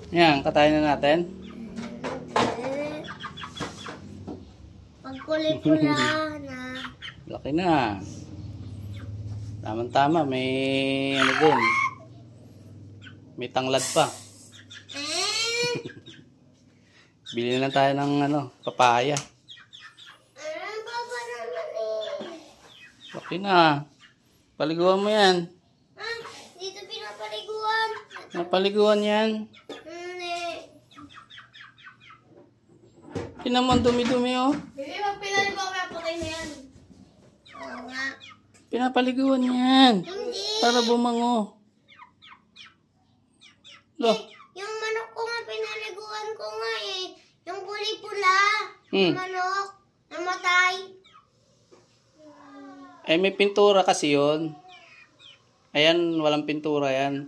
Yan, katayin na natin. Pag kulay-pula na. Laki na. Tama-tama, may ano dun. May tanglad pa. Bili na lang tayo ng papaya. Ano ba naman eh? Laki na. Paliguan mo yan. Dito pinapaliguan. Napaliguan yan. Hindi. Tinan mo ang dumi-dumi oh. Hindi, pag pinaliguan ko patay na yan. Oo nga. Pinapaliguan yan. Hindi. Para bumango. Lo. Yung manok ko nga, pinaliguan ko nga eh. Yung pula Hmm. manok, namatay. Eh may pintura kasi yun. Ayan, walang pintura yan.